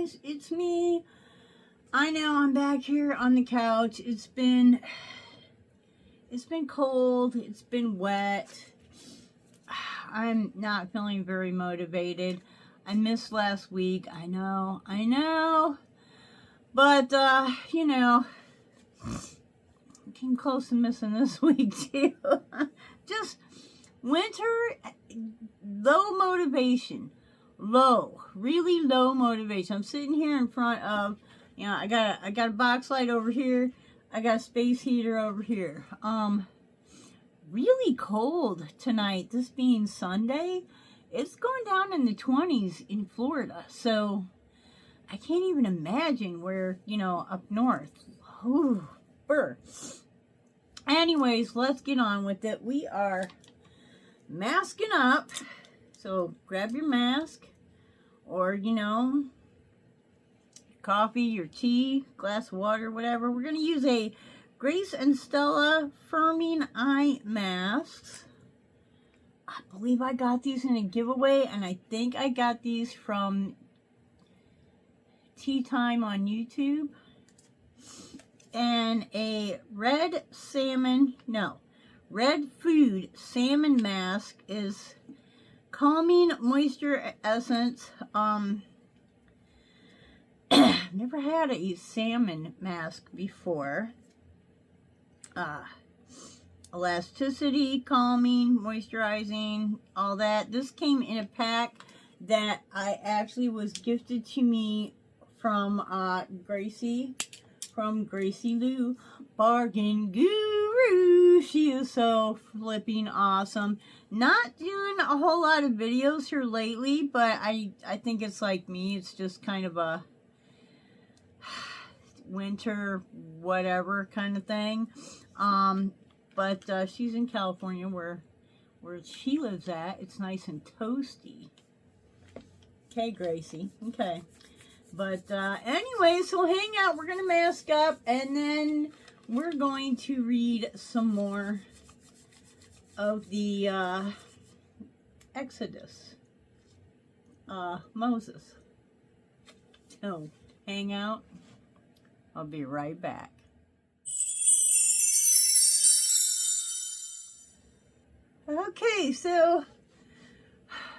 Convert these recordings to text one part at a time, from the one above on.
guys, it's me. I know I'm back here on the couch. It's been cold. It's been wet. I'm not feeling very motivated. I missed last week. I know. But, you know, I came close to missing this week too. Just winter, low motivation. Really low motivation. I'm sitting here in front of, you know, I got a box light over here. I got a space heater over here. Really cold tonight, this being Sunday. It's going down in the 20s in Florida. So I can't even imagine where, you know, up north. Ooh, burr. Anyways, let's get on with it. We are masking up. So grab your mask or, you know, coffee, your tea, glass of water, whatever. We're going to use a Grace and Stella firming eye masks. I believe I got these in a giveaway, and I think I got these from Tea Time on YouTube. And a red food salmon mask is calming moisture essence. Never had a salmon mask before. Elasticity, calming, moisturizing, all that. This came in a pack that I actually was gifted to me from Gracie, from Gracie Lou, Bargain Guru. She is so flipping awesome. Not doing a whole lot of videos here lately, but I think it's like me. It's just kind of a winter whatever kind of thing. But she's in California where she lives at. It's nice and toasty. Okay, Gracie. Okay. But anyway, so hang out. We're going to mask up, and then we're going to read some more of the Exodus. Moses. So, hang out. I'll be right back. Okay, so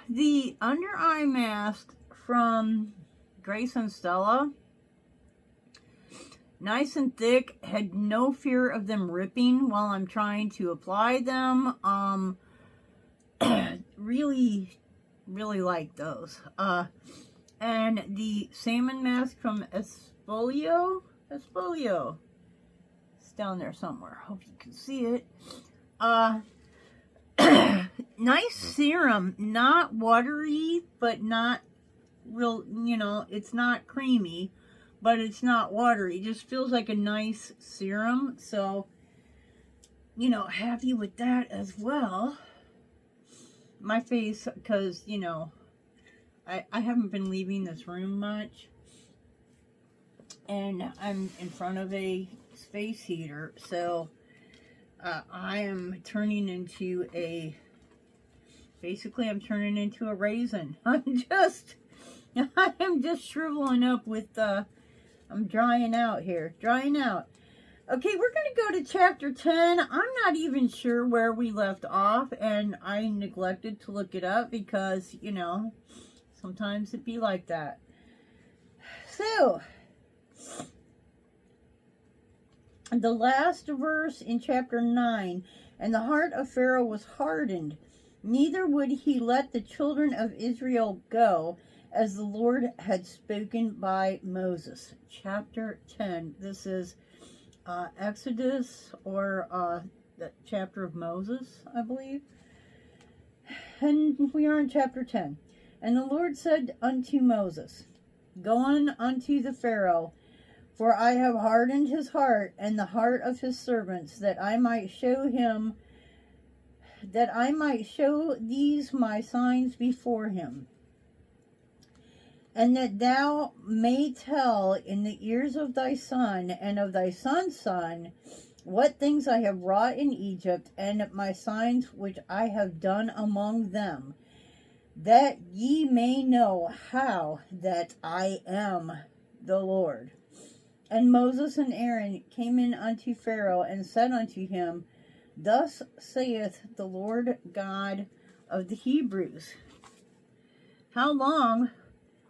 the under eye mask from Grace and Stella, nice and thick, had no fear of them ripping while I'm trying to apply them. Really like those. And the salmon mask from Espolio, it's down there somewhere. Hope you can see it. Nice serum, not watery, but not real, you know, it's not creamy, but it's not watery. It just feels like a nice serum. So, you know, happy with that as well. My face, because, you know, I haven't been leaving this room much. And I'm in front of a space heater. So, I am turning into basically I'm turning into a raisin. I am just shriveling up with, I'm drying out here. Drying out. Okay, we're going to go to chapter 10. I'm not even sure where we left off, and I neglected to look it up because, you know, sometimes it be like that. So, the last verse in chapter 9, and the heart of Pharaoh was hardened, neither would he let the children of Israel go, as the Lord had spoken by Moses. Chapter 10. This is Exodus, or the chapter of Moses, I believe. And we are in chapter 10. And the Lord said unto Moses, Go on unto the Pharaoh, for I have hardened his heart and the heart of his servants, that I might show these my signs before him, and that thou may tell in the ears of thy son and of thy son's son what things I have wrought in Egypt, and my signs which I have done among them, that ye may know how that I am the Lord. And Moses and Aaron came in unto Pharaoh and said unto him, Thus saith the Lord God of the Hebrews, How long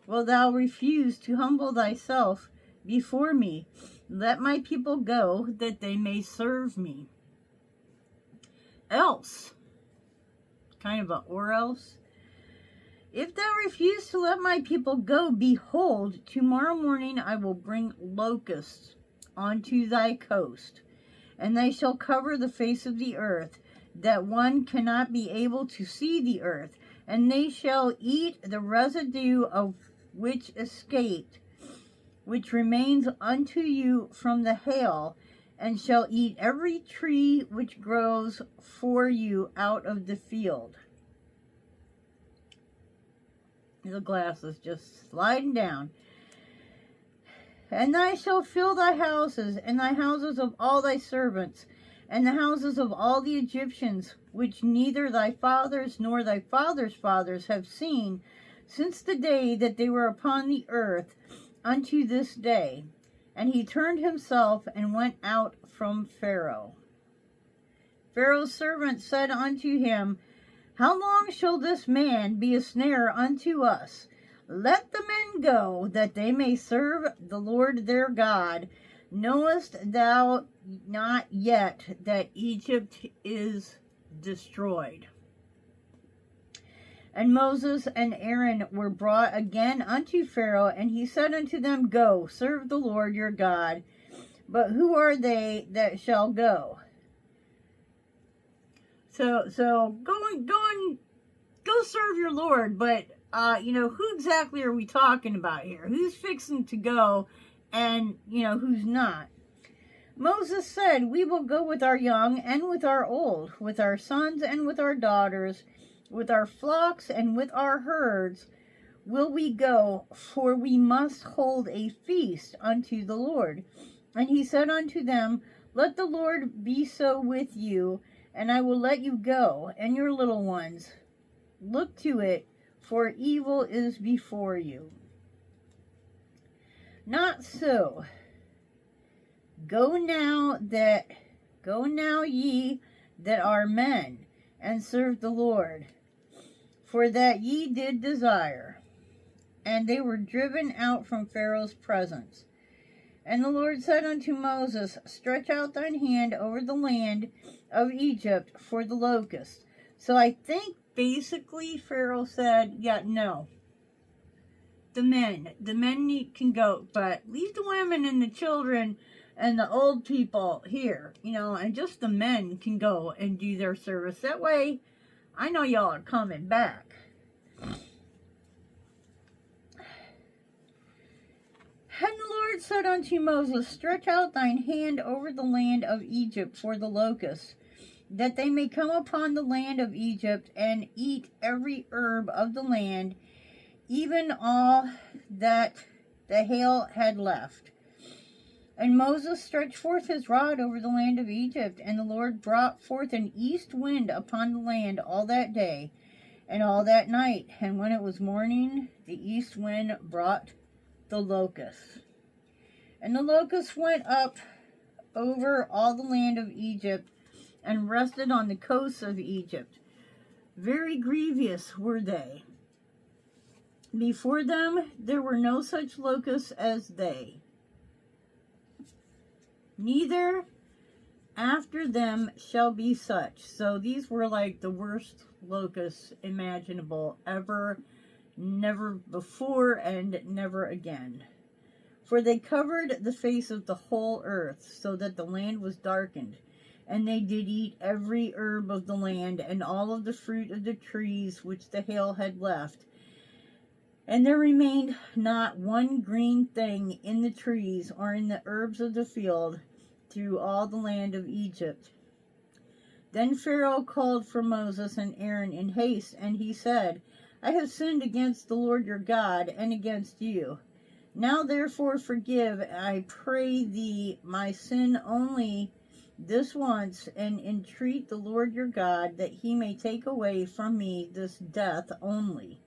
wilt thou refuse to humble thyself before me? Let my people go, that they may serve me. Else, kind of a or else, if thou refuse to let my people go, behold, tomorrow morning I will bring locusts unto thy coast, and they shall cover the face of the earth, that one cannot be able to see the earth, and they shall eat the residue of which escaped, which remains unto you from the hail, and shall eat every tree which grows for you out of the field. The glass is just sliding down. And I shall fill thy houses, and thy houses of all thy servants, and the houses of all the Egyptians, which neither thy fathers nor thy fathers' fathers have seen, since the day that they were upon the earth unto this day. And he turned himself and went out from Pharaoh. Pharaoh's servants said unto him, How long shall this man be a snare unto us? Let the men go, that they may serve the Lord their God. Knowest thou not yet that Egypt is destroyed? And Moses and Aaron were brought again unto Pharaoh, and he said unto them, Go, serve the Lord your God. But who are they that shall go? So go serve your Lord, but who exactly are we talking about here? Who's fixing to go, and who's not? Moses said, We will go with our young and with our old, with our sons and with our daughters, with our flocks and with our herds will we go, for we must hold a feast unto the Lord. And he said unto them, Let the Lord be so with you, and I will let you go, and your little ones. Look to it, for evil is before you. Not so. Go now ye that are men, and serve the Lord, for that ye did desire. And they were driven out from Pharaoh's presence. And the Lord said unto Moses, Stretch out thine hand over the land of Egypt for the locusts. So I think basically Pharaoh said, yeah, no. The men can go, but leave the women and the children and the old people here, and just the men can go and do their service. That way, I know y'all are coming back. And the Lord said unto Moses, Stretch out thine hand over the land of Egypt for the locusts, that they may come upon the land of Egypt and eat every herb of the land, even all that the hail had left. And Moses stretched forth his rod over the land of Egypt, and the Lord brought forth an east wind upon the land all that day and all that night. And when it was morning, the east wind brought the locusts. And the locusts went up over all the land of Egypt and rested on the coasts of Egypt. Very grievous were they. Before them there were no such locusts as they. Neither after them shall be such. So these were like the worst locusts imaginable ever, never before and never again. For they covered the face of the whole earth, so that the land was darkened. And they did eat every herb of the land, and all of the fruit of the trees which the hail had left. And there remained not one green thing in the trees or in the herbs of the field through all the land of Egypt. Then Pharaoh called for Moses and Aaron in haste, and he said, I have sinned against the Lord your God and against you. Now therefore forgive, I pray thee, my sin only, this once, and entreat the Lord your God that he may take away from me this death only.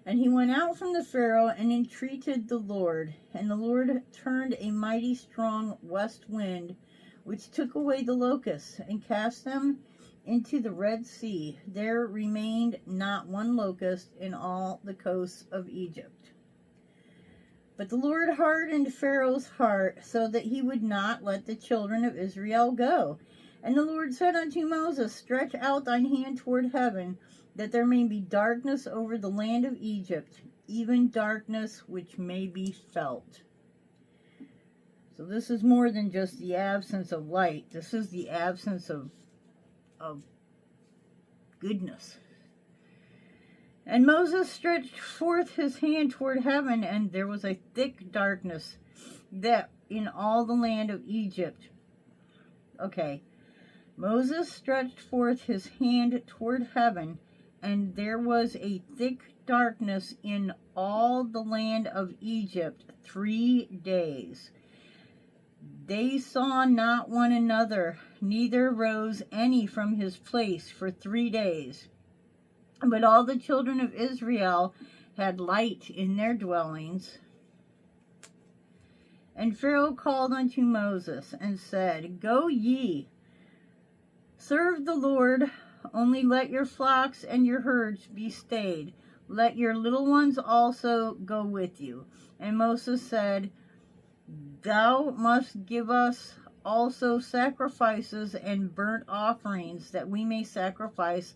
And he went out from the Pharaoh and entreated the Lord. And the Lord turned a mighty strong west wind, which took away the locusts and cast them into the Red Sea. There remained not one locust in all the coasts of Egypt. But the Lord hardened Pharaoh's heart, so that he would not let the children of Israel go. And the Lord said unto Moses, stretch out thine hand toward heaven, that there may be darkness over the land of Egypt, even darkness which may be felt. So this is more than just the absence of light. This is the absence of goodness. And Moses stretched forth his hand toward heaven, and there was a thick darkness that in all the land of Egypt. Okay. Moses stretched forth his hand toward heaven, and there was a thick darkness in all the land of Egypt 3 days. They saw not one another, neither rose any from his place for 3 days. But all the children of Israel had light in their dwellings. And Pharaoh called unto Moses and said, go ye, serve the Lord, only let your flocks and your herds be stayed. Let your little ones also go with you. And Moses said, thou must give us also sacrifices and burnt offerings, that we may sacrifice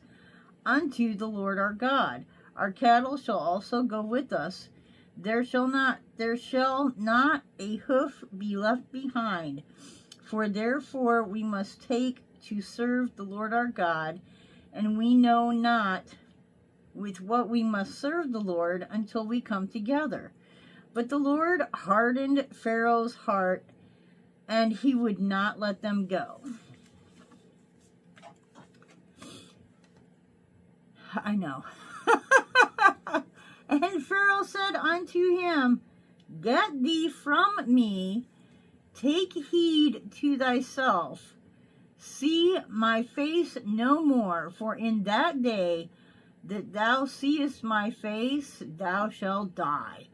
unto the Lord our God. Our cattle shall also go with us. There shall not a hoof be left behind. For therefore we must take to serve the Lord our God, and we know not with what we must serve the Lord until we come together. But the Lord hardened Pharaoh's heart, and he would not let them go. I know. And Pharaoh said unto him, get thee from me, take heed to thyself, see my face no more, for in that day that thou seest my face, thou shalt die.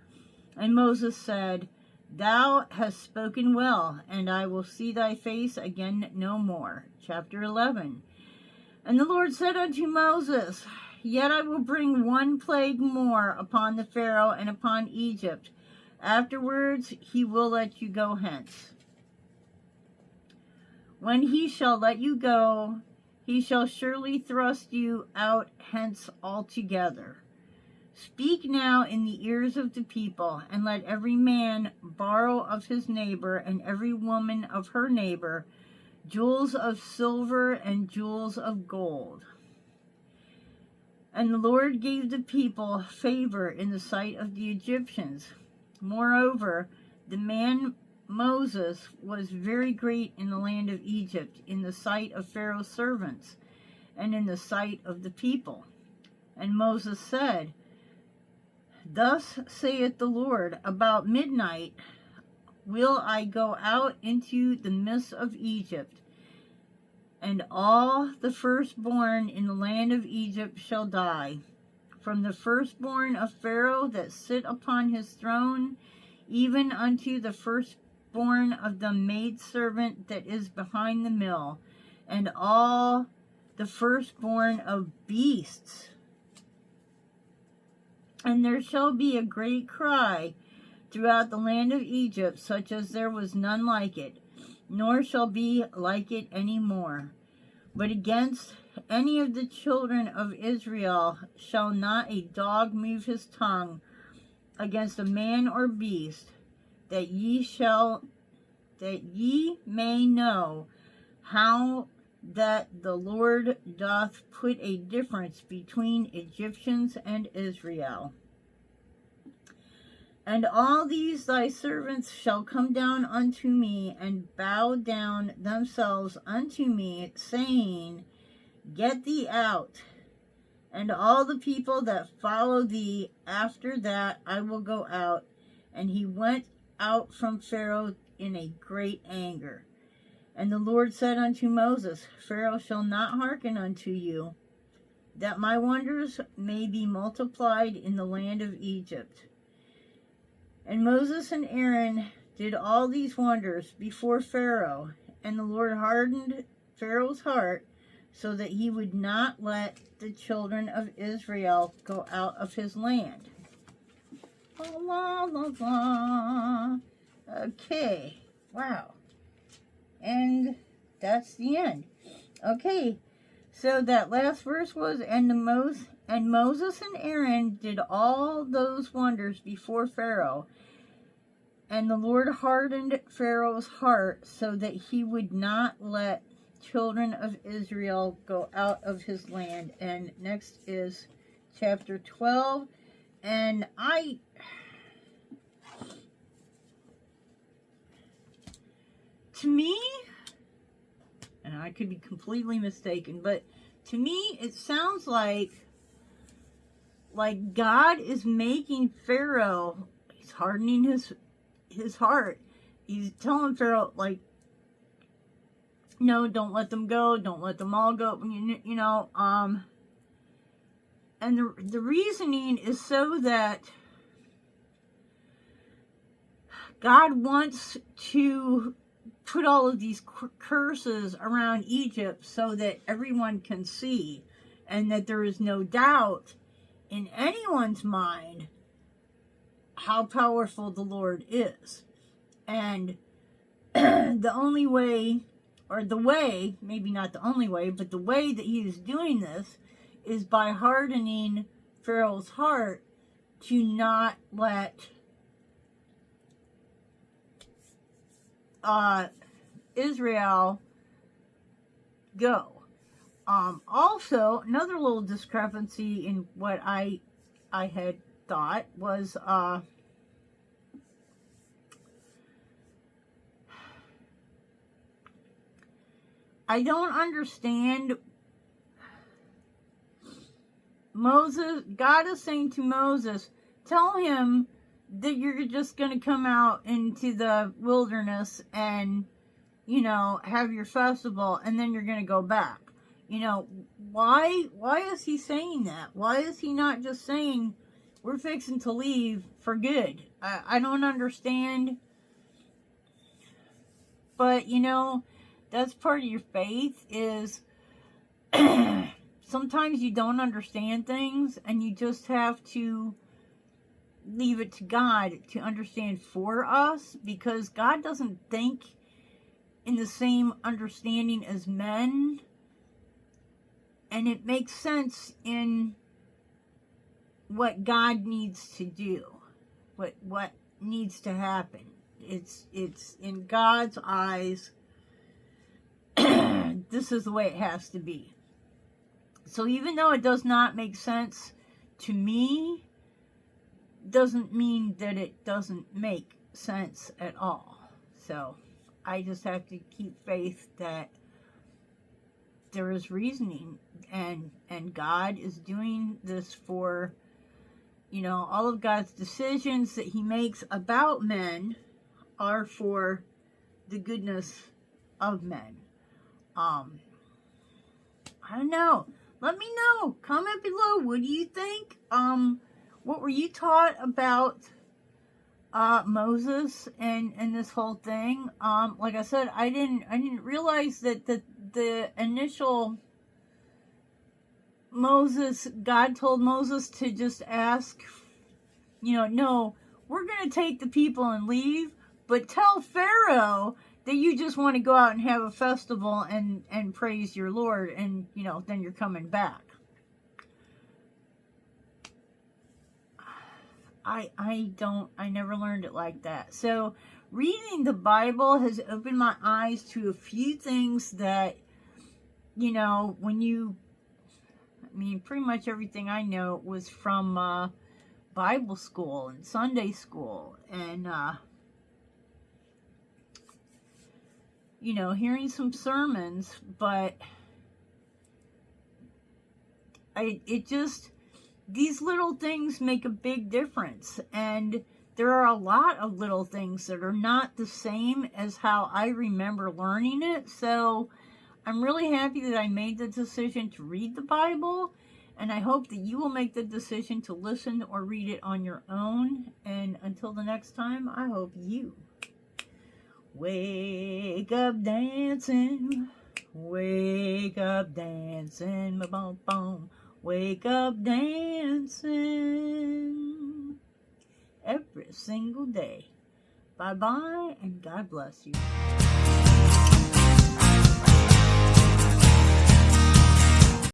And Moses said, thou hast spoken well, and I will see thy face again no more. Chapter 11. And the Lord said unto Moses, yet I will bring one plague more upon the Pharaoh and upon Egypt. Afterwards he will let you go hence. When he shall let you go, he shall surely thrust you out hence altogether. Speak now in the ears of the people, and let every man borrow of his neighbor, and every woman of her neighbor, jewels of silver and jewels of gold. And the Lord gave the people favor in the sight of the Egyptians. Moreover, the man Moses was very great in the land of Egypt, in the sight of Pharaoh's servants, and in the sight of the people. And Moses said, thus saith the Lord, about midnight will I go out into the midst of Egypt, and all the firstborn in the land of Egypt shall die, from the firstborn of Pharaoh that sit upon his throne, even unto the firstborn of the maidservant that is behind the mill, and all the firstborn of beasts. And there shall be a great cry throughout the land of Egypt, such as there was none like it, nor shall be like it any more. But against any of the children of Israel shall not a dog move his tongue against a man or beast, that ye may know how that the Lord doth put a difference between Egyptians and Israel. And all these thy servants shall come down unto me, and bow down themselves unto me, saying, get thee out. And all the people that follow thee, after that I will go out. And he went out from Pharaoh in a great anger. And the Lord said unto Moses, Pharaoh shall not hearken unto you, that my wonders may be multiplied in the land of Egypt. And Moses and Aaron did all these wonders before Pharaoh, and the Lord hardened Pharaoh's heart, so that he would not let the children of Israel go out of his land. La, la, la. Okay, wow. And that's the end. Okay, so that last verse was, and Moses and Aaron did all those wonders before Pharaoh, and the Lord hardened Pharaoh's heart, so that he would not let children of Israel go out of his land. And next is chapter 12, and to me, and I could be completely mistaken, but to me it sounds like God is making Pharaoh, he's hardening his heart. He's telling Pharaoh, like, no, don't let them go, don't let them all go, you know, and the reasoning is so that God wants to put all of these curses around Egypt so that everyone can see, and that there is no doubt in anyone's mind how powerful the Lord is. And the only way, or the way, maybe not the only way, but the way that he is doing this is by hardening Pharaoh's heart to not let Israel go. Also, another little discrepancy in what I had thought was I don't understand. Moses, God is saying to Moses, tell him that you're just going to come out into the wilderness and, you know, have your festival, and then you're going to go back. You know, why is he saying that? Why is he not just saying, we're fixing to leave for good? I don't understand. But, you know, that's part of your faith, is sometimes you don't understand things, and you just have to leave it to God to understand for us, because God doesn't think in the same understanding as men, and it makes sense in what God needs to do, what needs to happen. It's in God's eyes, this is the way it has to be. So even though it does not make sense to me, doesn't mean that it doesn't make sense at all. So I just have to keep faith that there is reasoning, and God is doing this for, you know, all of God's decisions that he makes about men are for the goodness of men. I don't know. Let me know. Comment below. What do you think? What were you taught about Moses and this whole thing? Like I said, I didn't realize that the initial Moses, God told Moses to just ask, you know, no, we're going to take the people and leave, but tell Pharaoh that you just want to go out and have a festival and praise your Lord, and, you know, then you're coming back. I never learned it like that. So reading the Bible has opened my eyes to a few things that, you know, when you, I mean, pretty much everything I know was from Bible school and Sunday school, and you know, hearing some sermons, but it just, these little things make a big difference. And there are a lot of little things that are not the same as how I remember learning it. So I'm really happy that I made the decision to read the Bible, and I hope that you will make the decision to listen or read it on your own. And until the next time, I hope you wake up dancing, ba-bum, bum. Wake up dancing every single day. Bye-bye, and God bless you.